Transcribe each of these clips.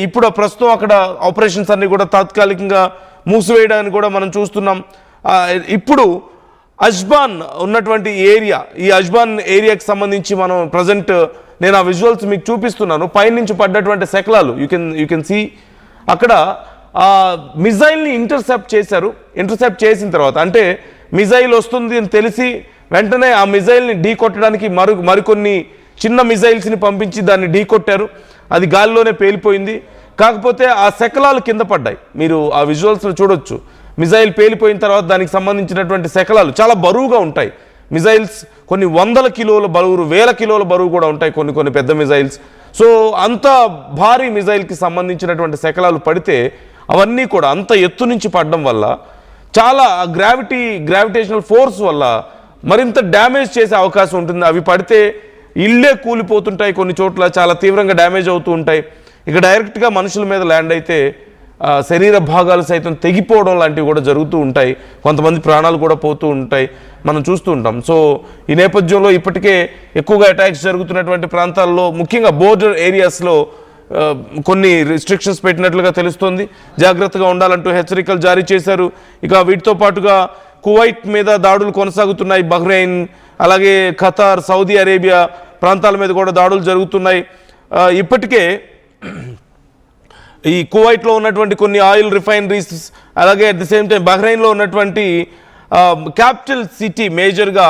ఇప్పుడు ప్రస్తుతం అక్కడ ఆపరేషన్స్ అన్ని కూడా తాత్కాలికంగా మూసివేయడానికి కూడా మనం చూస్తున్నాం. ఇప్పుడు అజ్బాన్ ఉన్నటువంటి ఏరియా, ఈ అజ్బాన్ ఏరియాకి సంబంధించి మనం ప్రజెంట్ నేను ఆ విజువల్స్ మీకు చూపిస్తున్నాను. పైనుంచి పడ్డటువంటి శకలాలు యూ కెన్ సీ. అక్కడ మిజైల్ని ఇంటర్సెప్ట్ చేశారు. ఇంటర్సెప్ట్ చేసిన తర్వాత అంటే మిజైల్ వస్తుంది అని తెలిసి వెంటనే ఆ మిజైల్ని ఢీ కొట్టడానికి మరికొన్ని చిన్న మిజైల్స్ని పంపించి దాన్ని ఢీ కొట్టారు. అది గాలిలోనే పేలిపోయింది. కాకపోతే ఆ శకలాలు కింద పడ్డాయి. మీరు ఆ విజువల్స్లో చూడొచ్చు. మిజైల్ పేలిపోయిన తర్వాత దానికి సంబంధించినటువంటి శకలాలు చాలా బరువుగా ఉంటాయి. మిజైల్స్ కొన్ని 100 కిలోల బరువు, 1000 కిలోల బరువు కూడా ఉంటాయి కొన్ని పెద్ద మిజైల్స్. సో అంత భారీ మిజైల్కి సంబంధించినటువంటి శకలాలు పడితే అవన్నీ కూడా అంత ఎత్తు నుంచి పడడం వల్ల చాలా గ్రావిటేషనల్ ఫోర్స్ వల్ల మరింత డ్యామేజ్ చేసే అవకాశం ఉంటుంది. అవి పడితే ఇళ్ళే కూలిపోతుంటాయి, కొన్ని చోట్ల చాలా తీవ్రంగా డ్యామేజ్ అవుతూ ఉంటాయి. ఇక డైరెక్ట్గా మనుషుల మీద ల్యాండ్ అయితే శరీర భాగాలు సైతం తెగిపోవడం లాంటివి కూడా జరుగుతూ ఉంటాయి. కొంతమంది ప్రాణాలు కూడా పోతూ ఉంటాయి, మనం చూస్తూ ఉంటాం. సో ఈ నేపథ్యంలో ఇప్పటికే ఎక్కువగా అటాక్స్ జరుగుతున్నటువంటి ప్రాంతాల్లో ముఖ్యంగా బోర్డర్ ఏరియాస్లో కొన్ని రిస్ట్రిక్షన్స్ పెట్టినట్లుగా తెలుస్తోంది. జాగ్రత్తగా ఉండాలంటూ హెచ్చరికలు జారీ చేశారు. ఇక వీటితో పాటుగా కువైట్ మీద దాడులు కొనసాగుతున్నాయి. బహ్రెయిన్, అలాగే ఖతార్, సౌదీ అరేబియా ప్రాంతాల మీద కూడా దాడులు జరుగుతున్నాయి. ఇప్పటికే ఈ కువైట్లో ఉన్నటువంటి కొన్ని ఆయిల్ రిఫైనరీస్, అలాగే అట్ ది సేమ్ టైం బహ్రెయిన్లో ఉన్నటువంటి క్యాపిటల్ సిటీ, మేజర్గా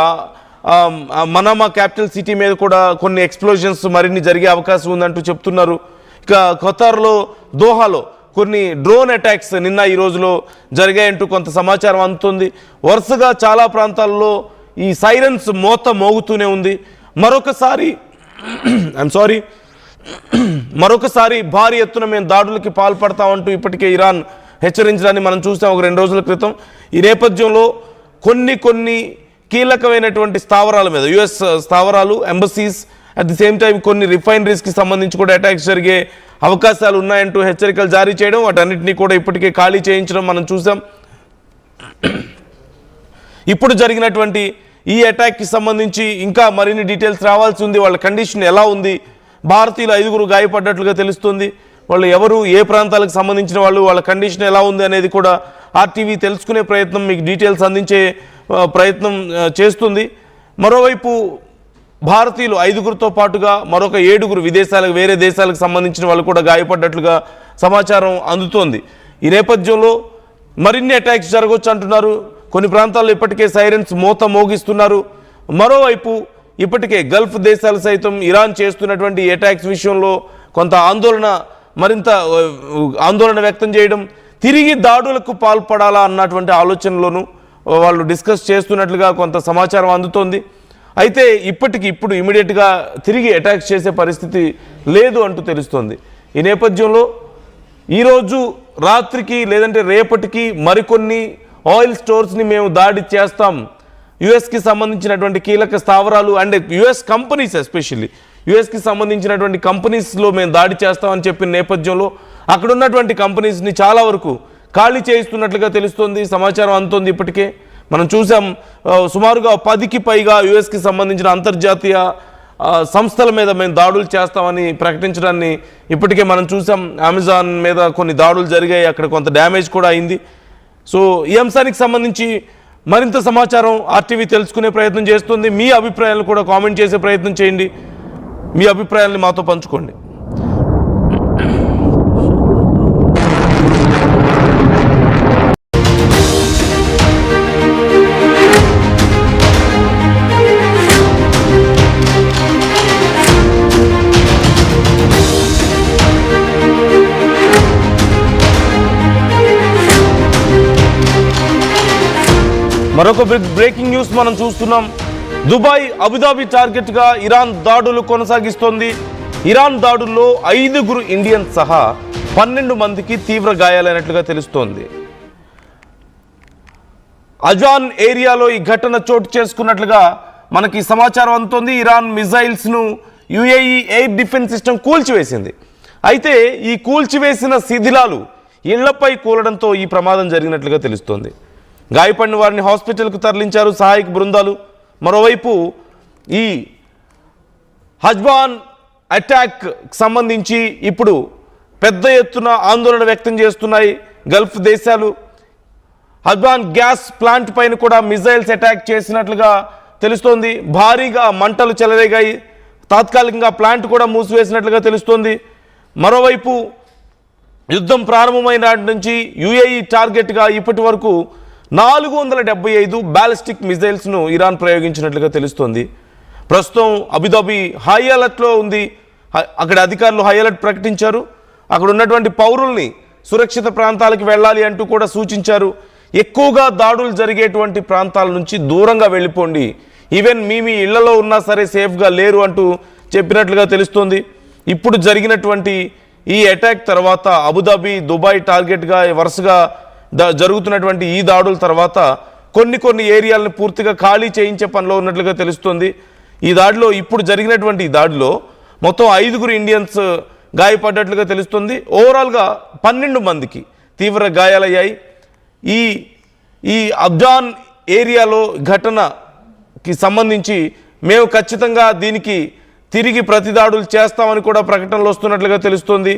మనామా క్యాపిటల్ సిటీ మీద కూడా కొన్ని ఎక్స్ప్లోజన్స్ మరిన్ని జరిగే అవకాశం ఉందంటూ చెప్తున్నారు. ఇక ఖతార్లో దోహాలో కొన్ని డ్రోన్ అటాక్స్ నిన్న ఈ రోజులో జరిగాయంటూ కొంత సమాచారం అందుతుంది. వరుసగా చాలా ప్రాంతాల్లో ఈ సైరన్స్ మోత మోగుతూనే ఉంది. మరొకసారి భారీ ఎత్తున మేము దాడులకి పాల్పడతామంటూ ఇప్పటికే ఇరాన్ హెచ్చరించడాన్ని మనం చూసాం ఒక 2 రోజుల క్రితం. ఈ నేపథ్యంలో కొన్ని కీలకమైనటువంటి స్థావరాల మీద, యుఎస్ స్థావరాలు, embassies, at the same time కొన్ని రిఫైనరీస్కి సంబంధించి కూడా అటాక్స్ జరిగే అవకాశాలు ఉన్నాయంటూ హెచ్చరికలు జారీ చేయడం, వాటన్నిటినీ కూడా ఇప్పటికే ఖాళీ చేయించడం మనం చూసాం. ఇప్పుడు జరిగినటువంటి ఈ అటాక్కి సంబంధించి ఇంకా మరిన్ని డీటెయిల్స్ రావాల్సి ఉంది. వాళ్ళ కండిషన్ ఎలా ఉంది? భారతీయులు 5 గాయపడ్డట్లుగా తెలుస్తుంది. వాళ్ళు ఎవరు, ఏ ప్రాంతాలకు సంబంధించిన వాళ్ళు, వాళ్ళ కండిషన్ ఎలా ఉంది అనేది కూడా ఆర్టీవీ తెలుసుకునే ప్రయత్నం, మీకు డీటెయిల్స్ అందించే ప్రయత్నం చేస్తుంది. మరోవైపు భారతీయులు 5తో పాటుగా మరొక 7 వేరే దేశాలకు సంబంధించిన వాళ్ళు కూడా గాయపడ్డట్లుగా సమాచారం అందుతోంది. ఈ నేపథ్యంలో మరిన్ని అటాక్స్ జరగవచ్చు అంటున్నారు. కొన్ని ప్రాంతాల్లో ఇప్పటికే సైరన్స్ మోత మోగిస్తున్నారు. మరోవైపు ఇప్పటికే గల్ఫ్ దేశాలు సైతం ఇరాన్ చేస్తున్నటువంటి అటాక్స్ విషయంలో కొంత మరింత ఆందోళన వ్యక్తం చేయడం, తిరిగి దాడులకు పాల్పడాలా అన్నటువంటి ఆలోచనలోనూ వాళ్ళు డిస్కస్ చేస్తున్నట్లుగా కొంత సమాచారం అందుతోంది. అయితే ఇప్పుడు ఇమీడియట్గా తిరిగి అటాక్స్ చేసే పరిస్థితి లేదు అంటూ తెలుస్తోంది. ఈ నేపథ్యంలో ఈరోజు రాత్రికి లేదంటే రేపటికి మరికొన్ని ఆయిల్ స్టోర్స్ని మేము దాడి చేస్తాం, యుఎస్కి సంబంధించినటువంటి కీలక స్థావరాలు అండ్ యుఎస్ కంపెనీస్, ఎస్పెషల్లీ యుఎస్కి సంబంధించినటువంటి కంపెనీస్లో మేము దాడి చేస్తామని చెప్పిన నేపథ్యంలో అక్కడ ఉన్నటువంటి కంపెనీస్ని చాలా వరకు ఖాళీ చేయిస్తున్నట్లుగా తెలుస్తోంది, సమాచారం అందుతోంది. ఇప్పటికే మనం చూసాం సుమారుగా 10కి పైగా యుఎస్కి సంబంధించిన అంతర్జాతీయ సంస్థల మీద మేము దాడులు చేస్తామని ప్రకటించడాన్ని ఇప్పటికే మనం చూసాం. అమెజాన్ మీద కొన్ని దాడులు జరిగాయి, అక్కడ కొంత డ్యామేజ్ కూడా అయింది. సో ఈ అంశానికి సంబంధించి మరింత సమాచారం ఆర్టీవీ తెలుసుకునే ప్రయత్నం చేస్తుంది. మీ అభిప్రాయాలను కూడా కామెంట్ చేసే ప్రయత్నం చేయండి, మీ అభిప్రాయాలను మాతో పంచుకోండి. మరొక బ్రేకింగ్ న్యూస్ మనం చూస్తున్నాం. దుబాయ్, అబుదాబి టార్గెట్గా ఇరాన్ దాడులు కొనసాగిస్తోంది. ఇరాన్ దాడుల్లో 5 ఇండియన్స్ సహా 12 మందికి తీవ్ర గాయాలైనట్లుగా తెలుస్తోంది. అజాన్ ఏరియాలో ఈ ఘటన చోటు చేసుకున్నట్లుగా మనకి సమాచారం అందుతోంది. ఇరాన్ మిజైల్స్ను యుఏఈ ఎయిర్ డిఫెన్స్ సిస్టమ్ కూల్చివేసింది. అయితే ఈ కూల్చివేసిన శిథిలాలు ఇళ్లపై కూలడంతో ఈ ప్రమాదం జరిగినట్లుగా తెలుస్తోంది. గాయపడిన వారిని హాస్పిటల్కు తరలించారు సహాయక బృందాలు. మరోవైపు ఈ హజ్బాన్ అటాక్ సంబంధించి ఇప్పుడు పెద్ద ఎత్తున ఆందోళన వ్యక్తం చేస్తున్నాయి గల్ఫ్ దేశాలు. అద్వాన్ గ్యాస్ ప్లాంట్ పైన కూడా మిజైల్స్ అటాక్ చేసినట్లుగా తెలుస్తోంది. భారీగా మంటలు చెలరేగాయి. తాత్కాలికంగా ప్లాంట్ కూడా మూసివేసినట్లుగా తెలుస్తోంది. మరోవైపు యుద్ధం ప్రారంభమైన నాటి నుంచి యుఏఈ టార్గెట్గా ఇప్పటి వరకు 475 బ్యాలిస్టిక్ మిజైల్స్ను ఇరాన్ ప్రయోగించినట్లుగా తెలుస్తోంది. ప్రస్తుతం అబుదాబి హై అలర్ట్లో ఉంది. అక్కడ అధికారులు హై అలర్ట్ ప్రకటించారు. అక్కడ ఉన్నటువంటి పౌరుల్ని సురక్షిత ప్రాంతాలకు వెళ్ళాలి అంటూ కూడా సూచించారు. ఎక్కువగా దాడులు జరిగేటువంటి ప్రాంతాల నుంచి దూరంగా వెళ్ళిపోండి, ఈవెన్ మీ ఇళ్లలో ఉన్నా సరే సేఫ్గా లేరు అంటూ చెప్పినట్లుగా తెలుస్తోంది. ఇప్పుడు జరిగినటువంటి ఈ అటాక్ తర్వాత అబుదాబి, దుబాయ్ టార్గెట్గా వరుసగా జరుగుతున్నటువంటి ఈ దాడుల తర్వాత కొన్ని ఏరియాలను పూర్తిగా ఖాళీ చేయించే పనిలో ఉన్నట్లుగా తెలుస్తోంది. ఈ దాడిలో ఇప్పుడు జరిగినటువంటి ఈ దాడిలో మొత్తం 5 ఇండియన్స్ గాయపడ్డట్లుగా తెలుస్తుంది. ఓవరాల్గా 12 మందికి తీవ్ర గాయాలయ్యాయి. ఈ అబ్జాన్ ఏరియాలో ఘటనకి సంబంధించి మేము ఖచ్చితంగా దీనికి తిరిగి ప్రతిదాడులు చేస్తామని కూడా ప్రకటనలు వస్తున్నట్లుగా తెలుస్తుంది.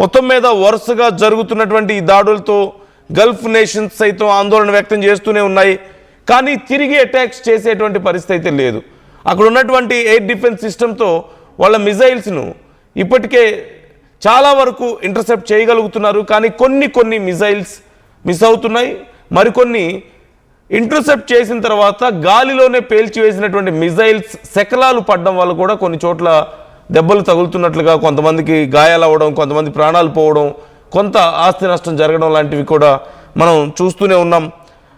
మొత్తం మీద వరుసగా జరుగుతున్నటువంటి ఈ దాడులతో గల్ఫ్ నేషన్స్ సైతం ఆందోళన వ్యక్తం చేస్తూనే ఉన్నాయి. కానీ తిరిగి అటాక్స్ చేసేటువంటి పరిస్థితి అయితే లేదు. అక్కడ ఉన్నటువంటి ఎయిర్ డిఫెన్స్ సిస్టంతో వాళ్ళ మిజైల్స్ను ఇప్పటికే చాలా వరకు ఇంటర్సెప్ట్ చేయగలుగుతున్నారు. కానీ కొన్ని మిజైల్స్ మిస్ అవుతున్నాయి. మరికొన్ని ఇంటర్సెప్ట్ చేసిన తర్వాత గాలిలోనే పేల్చివేసినటువంటి మిజైల్స్ శకలాలు పడడం వల్ల కూడా కొన్ని చోట్ల దెబ్బలు తగులుతున్నట్లుగా, కొంతమందికి గాయాలు అవ్వడం, కొంతమంది ప్రాణాలు పోవడం, కొంత ఆస్తి నష్టం జరగడం లాంటివి కూడా మనం చూస్తూనే ఉన్నాం.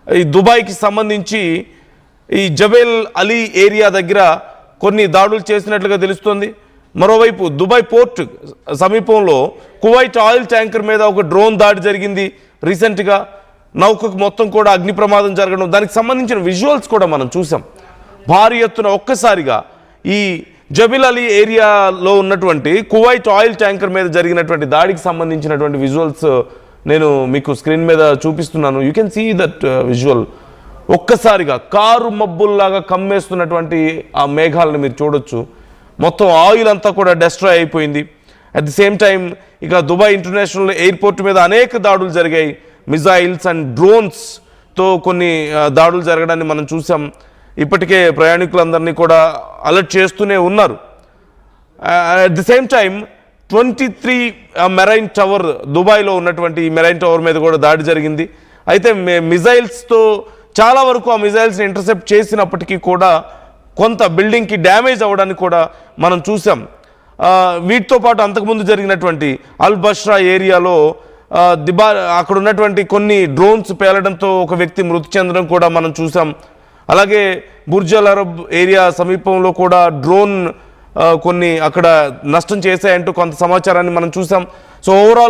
ఈ దుబాయ్కి సంబంధించి ఈ జబెల్ అలీ ఏరియా దగ్గర కొన్ని దాడులు చేసినట్లుగా తెలుస్తోంది. మరోవైపు దుబాయ్ పోర్ట్ సమీపంలో కువైట్ ఆయిల్ ట్యాంకర్ మీద ఒక డ్రోన్ దాడి జరిగింది రీసెంట్గా. నౌకకు మొత్తం కూడా అగ్ని ప్రమాదం జరగడం, దానికి సంబంధించిన విజువల్స్ కూడా మనం చూసాం. భారీ ఎత్తున ఒక్కసారిగా ఈ జబెల్ అలీ ఏరియాలో ఉన్నటువంటి కువైట్ ఆయిల్ ట్యాంకర్ మీద జరిగినటువంటి దాడికి సంబంధించినటువంటి విజువల్స్ నేను మీకు స్క్రీన్ మీద చూపిస్తున్నాను. You can see that visual. ఒక్కసారిగా కారు మబ్బుల్లాగా కమ్మేస్తున్నటువంటి ఆ మేఘాలను మీరు చూడొచ్చు. మొత్తం ఆయిల్ అంతా కూడా డెస్ట్రాయ్ అయిపోయింది. అట్ ది సేమ్ టైం ఇక దుబాయ్ ఇంటర్నేషనల్ ఎయిర్పోర్ట్ మీద అనేక దాడులు జరిగాయి. మిజైల్స్ అండ్ డ్రోన్స్తో కొన్ని దాడులు జరగడాన్ని మనం చూసాం. ఇప్పటికే ప్రయాణికులందరినీ కూడా అలర్ట్ చేస్తూనే ఉన్నారు. At the same time 23 marine tower, దుబాయ్లో ఉన్నటువంటి ఈ మెరైన్ టవర్ మీద కూడా దాడి జరిగింది. అయితే మిజైల్స్తో చాలా వరకు ఆ మిజైల్స్ని ఇంటర్సెప్ట్ చేసినప్పటికీ కూడా కొంత బిల్డింగ్కి డ్యామేజ్ అవ్వడానికి కూడా మనం చూసాం. వీటితో పాటు అంతకుముందు జరిగినటువంటి అల్ బష్రా ఏరియాలో అక్కడ ఉన్నటువంటి కొన్ని డ్రోన్స్ పేలడంతో ఒక వ్యక్తి మృతి చెందడం కూడా మనం చూసాం. అలాగే బుర్జ్ అల్ అరబ్ ఏరియా సమీపంలో కూడా డ్రోన్ కొన్ని అక్కడ నష్టం చేశాయంటూ కొంత సమాచారాన్ని మనం చూసాం. సో ఓవరాల్గా